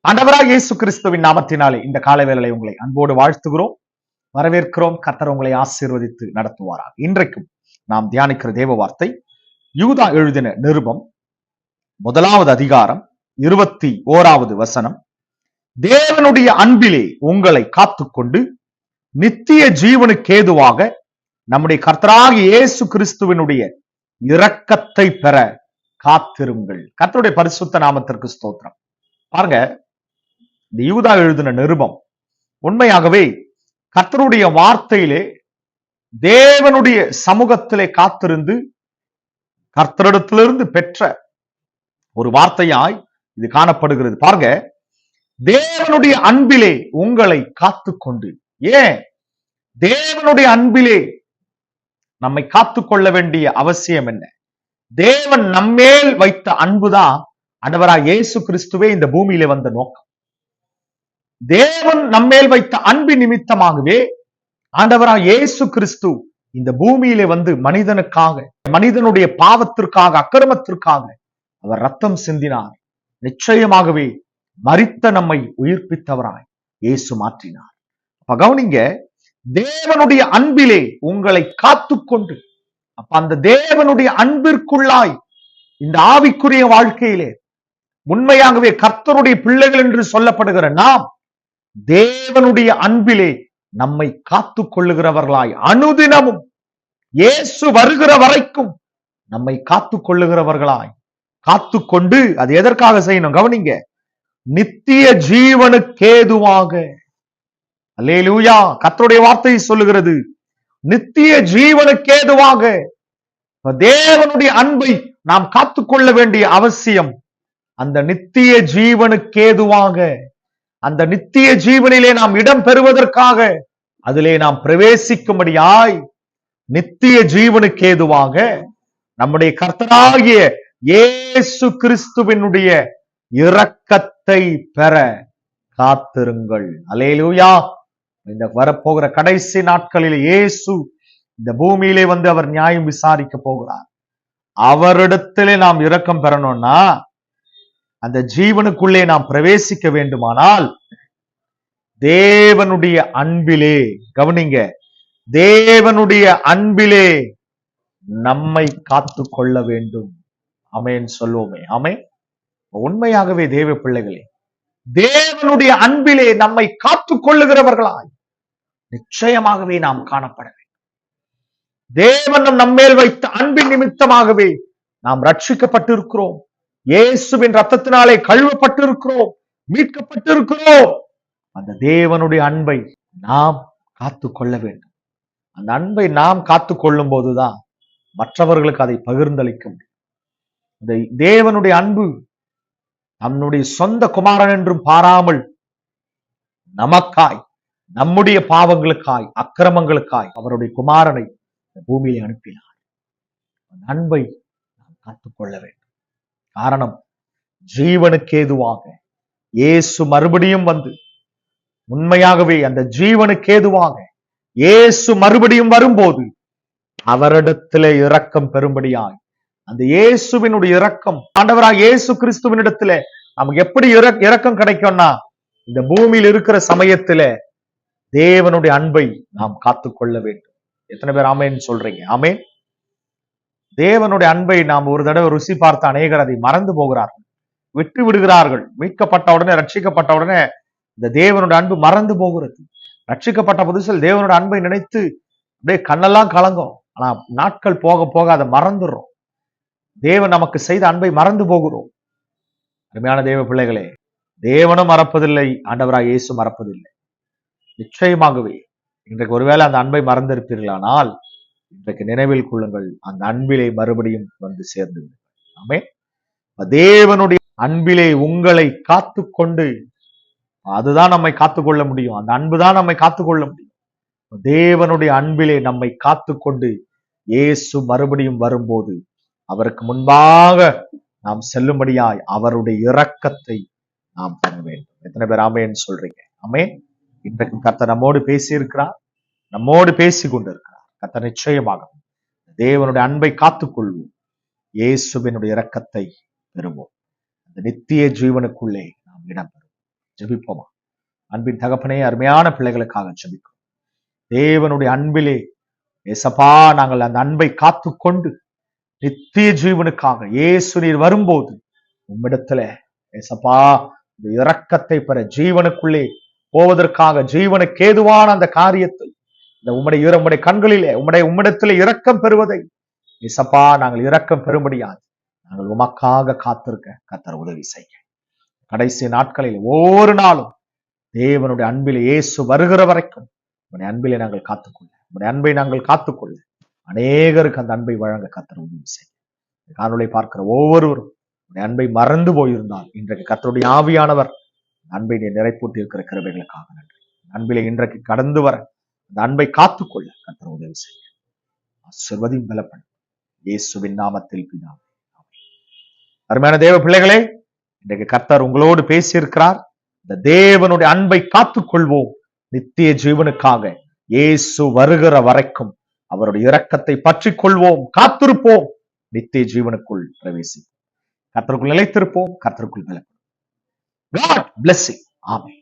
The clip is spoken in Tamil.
ஆண்டவராகிய இயேசு கிறிஸ்துவின் நாமத்தினாலே இந்த காலவேளை உங்களை அன்போடு வாழ்த்துகிறோம், வரவேற்கிறோம். கர்த்தர் உங்களை ஆசீர்வதித்து நடத்துவாராக. இன்றைக்கும் நாம் தியானிக்கிற தேவ வார்த்தை யூதா எழுதின நிருபம் 1வது அதிகாரம் 21வது வசனம். தேவனுடைய அன்பிலே உங்களை காத்துக்கொண்டு நித்திய ஜீவனுக்கேதுவாக நம்முடைய கர்த்தராகிய இயேசு கிறிஸ்துவினுடைய இரக்கத்தை பெற காத்திருங்கள். கர்த்தருடைய பரிசுத்த நாமத்திற்கு ஸ்தோத்திரம். பாருங்க, இந்த யூதா எழுதின நிருபம் உண்மையாகவே கர்த்தருடைய வார்த்தையிலே தேவனுடைய சமூகத்திலே காத்திருந்து கர்த்தரிடத்திலிருந்து பெற்ற ஒரு வார்த்தையாய் இது காணப்படுகிறது. பாருங்க, தேவனுடைய அன்பிலே உங்களை காத்துக்கொண்டு. ஏன் தேவனுடைய அன்பிலே நம்மை காத்துக்கொள்ள வேண்டிய அவசியம் என்ன? தேவன் நம்மேல் வைத்த அன்புதான் ஆண்டவராகிய இயேசு கிறிஸ்துவே இந்த பூமியிலே வந்த நோக்கம். தேவன் நம்மேல் வைத்த அன்பின் நிமித்தமாகவே ஆண்டவராகிய இயேசு கிறிஸ்து இந்த பூமியிலே வந்து மனிதனுக்காக, மனிதனுடைய பாவத்திற்காக, அக்கிரமத்திற்காக அவர் ரத்தம் சிந்தினார். நிச்சயமாகவே மரித்த நம்மை உயிர்ப்பித்தவராய் இயேசு மாற்றினார். அப்ப கவனிங்க, தேவனுடைய அன்பிலே உங்களை காத்துக்கொண்டு. அப்ப அந்த தேவனுடைய அன்பிற்குள்ளாய் இந்த ஆவிக்குரிய வாழ்க்கையிலே உண்மையாகவே கர்த்தருடைய பிள்ளைகள் என்று சொல்லப்படுகிற நாம் தேவனுடைய அன்பிலே நம்மை காத்துக் கொள்ளுகிறவர்களாய் அனுதினமும் இயேசு வருகிற வரைக்கும் நம்மை காத்துக் கொள்ளுகிறவர்களாய் காத்துக்கொண்டு, அது எதற்காக செய்யணும்? கவனிங்க, நித்திய ஜீவனுக்கேதுவாக. அல்லேலூயா. கர்த்தருடைய வார்த்தை சொல்லுகிறது, நித்திய ஜீவனுக்கேதுவாக. தேவனுடைய அன்பை நாம் காத்துக்கொள்ள வேண்டிய அவசியம் அந்த நித்திய ஜீவனுக்கேதுவாக. அந்த நித்திய ஜீவனிலே நாம் இடம் பெறுவதற்காக, அதிலே நாம் பிரவேசிக்கும்படியாய் நித்திய ஜீவனுக்கேதுவாக நம்முடைய கர்த்தராகிய இயேசு கிறிஸ்துவினுடைய இரக்கத்தை பெற காத்திருங்கள். அல்லேலூயா. இந்த வரப்போகிற கடைசி நாட்களில் இயேசு இந்த பூமியிலே வந்து அவர் நியாயம் விசாரிக்க போகிறார். அவரிடத்திலே நாம் இரக்கம் பெறணும்னா, அந்த ஜீவனுக்குள்ளே நாம் பிரவேசிக்க வேண்டுமானால் தேவனுடைய அன்பிலே, கவனிங்க, தேவனுடைய அன்பிலே நம்மை காத்து கொள்ள வேண்டும். ஆமென் சொல்லுவோமே. ஆமென். உண்மையாகவே தேவ பிள்ளைகளே, தேவனுடைய அன்பிலே நம்மை காத்துக் கொள்ளுகிறவர்களாய் நிச்சயமாகவே நாம் காணப்பட வேண்டும். தேவன் நம்மேல் வைத்த அன்பின் நிமித்தமாகவே நாம் ரட்சிக்கப்பட்டிருக்கிறோம். இயேசுவின் ரத்தத்தினாலே கழுவப்பட்டிருக்கிறோம், மீட்கப்பட்டிருக்கிறோம். அந்த தேவனுடைய அன்பை நாம் காத்துக் கொள்ள வேண்டும். அந்த அன்பை நாம் காத்துக் கொள்ளும் போதுதான் மற்றவர்களுக்கு அதை பகிர்ந்தளிக்க முடியும். இந்த தேவனுடைய அன்பு நம்முடைய சொந்த குமாரன் என்றும் பாராமல் நமக்காய், நம்முடைய பாவங்களுக்காய், அக்கிரமங்களுக்காய் அவருடைய குமாரனை பூமியை அனுப்பினார். அந்த அன்பை நாம் காத்துக்கொள்ள வேண்டும். காரணம், ஜீவனுக்கேதுவாக இயேசு மறுபடியும் வந்து, உண்மையாகவே அந்த ஜீவனுக்கேதுவாக இயேசு மறுபடியும் வரும்போது அவரிடத்திலே இரக்கம் பெறும்படியாய், அந்த இயேசுவினுடைய இரக்கம், ஆண்டவராக இயேசு கிறிஸ்துவின் இடத்துல நமக்கு எப்படி இரக்கம் கிடைக்கும்னா, இந்த பூமியில் இருக்கிற சமயத்துல தேவனுடைய அன்பை நாம் காத்துக்கொள்ள வேண்டும். எத்தனை பேர் ஆமேன்னு சொல்றீங்க? ஆமேன். தேவனுடைய அன்பை நாம் ஒரு தடவை ருசி பார்த்த அநேகர் அதை மறந்து போகிறார்கள், விட்டு விடுகிறார்கள். மீட்கப்பட்ட உடனே, ரட்சிக்கப்பட்ட உடனே இந்த தேவனுடைய அன்பு மறந்து போகிறது. ரட்சிக்கப்பட்ட புதுசில் தேவனுடைய அன்பை நினைத்து அப்படியே கண்ணெல்லாம் கலங்கும். ஆனா நாட்கள் போக போக அதை மறந்துடுறோம். தேவன் நமக்கு செய்த அன்பை மறந்து போகிறோம். அருமையான தேவ பிள்ளைகளே, தேவனும் மறப்பதில்லை, ஆண்டவராக இயேசு மறப்பதில்லை. நிச்சயமாகவே இன்றைக்கு ஒருவேளை அந்த அன்பை மறந்திருப்பீர்களானால் இன்றைக்கு நினைவில் கொள்ளுங்கள், அந்த அன்பிலே மறுபடியும் வந்து சேர்ந்து. ஆமென். தேவனுடைய அன்பிலே உங்களை காத்துக்கொண்டு, அதுதான் நம்மை காத்துக்கொள்ள முடியும். அந்த அன்புதான் நம்மை காத்துக்கொள்ள முடியும். தேவனுடைய அன்பிலே நம்மை காத்துக்கொண்டு இயேசு மறுபடியும் வரும்போது அவருக்கு முன்பாக நாம் செல்லும்படியாய் அவருடைய இரக்கத்தை நாம் பண்ண வேண்டும். எத்தனை பேர் ஆமென்னு சொல்றீங்க? ஆமென். இன்றைக்கு கர்த்தர் நம்மோடு பேசி இருக்கிறார், நம்மோடு பேசி கொண்டிருக்கிறார். கர்த்தர் நிச்சயமாக தேவனுடைய அன்பை காத்துக்கொள்வோம், இயேசுவினுடைய இரக்கத்தை பெறுவோம். அந்த நித்திய ஜீவனுக்குள்ளே நாம் இடம் பெறுவோம். ஜெபிப்போமா? அன்பின் தகப்பனே, அருமையான பிள்ளைகளுக்காக ஜெபிக்கும். தேவனுடைய அன்பிலே ஏசப்பா, நாங்கள் அந்த அன்பை காத்துக்கொண்டு நித்திய ஜீவனுக்காக இயேசு நீர் வரும்போது உம்மிடத்துல ஏசப்பா இந்த இரக்கத்தை பெற, ஜீவனுக்குள்ளே போவதற்காக, ஜீவனுக்கு ஏதுவான அந்த காரியத்தை இந்த உம்முடைய கண்களிலே உம்மிடத்திலே இரக்கம் பெறுவதை ஏசப்பா நாங்கள் இரக்கம் பெறும்படியாது நாங்கள் உமக்காக காத்திருக்க கர்த்தர் உதவி செய்ய. கடைசி நாட்களில் ஒவ்வொரு நாளும் தேவனுடைய அன்பிலே இயேசு வருகிற வரைக்கும் உம்முடைய அன்பிலே நாங்கள் காத்துக்கொள்ள, உம்முடைய அன்பை நாங்கள் காத்துக்கொள்ள அநேகருக்கு அந்த அன்பை வழங்க கர்த்தர் உதவி செய்ய. காணொளி பார்க்கிற ஒவ்வொருவரும் உடைய அன்பை மறந்து போயிருந்தால் இன்றைக்கு கர்த்தருடைய ஆவியானவர் அன்பை நீ நிறைப்பூட்டி இருக்கிற கிருபைகளுக்காக நன்றி. அன்பிலே இன்றைக்கு கடந்து வர அந்த அன்பை காத்துக்கொள்ள கர்த்தர் உதவி செய்ய. ஆசீர்வதியும் பலப்படும் இயேசுவின் நாமத்தில் பிதாவே. அருமையான தேவ பிள்ளைகளே, இன்றைக்கு கர்த்தர் உங்களோடு பேசியிருக்கிறார். இந்த தேவனுடைய அன்பை காத்துக்கொள்வோம். நித்திய ஜீவனுக்காக இயேசு வருகிற வரைக்கும் அவருடைய இரக்கத்தை பற்றி கொள்வோம், காத்திருப்போம், நித்திய ஜீவனுக்குள் பிரவேசிப்போம். கர்த்தருக்குள் நிலைத்திருப்போம், கர்த்தருக்குள் பலப்படும். God bless you. ஆமென்.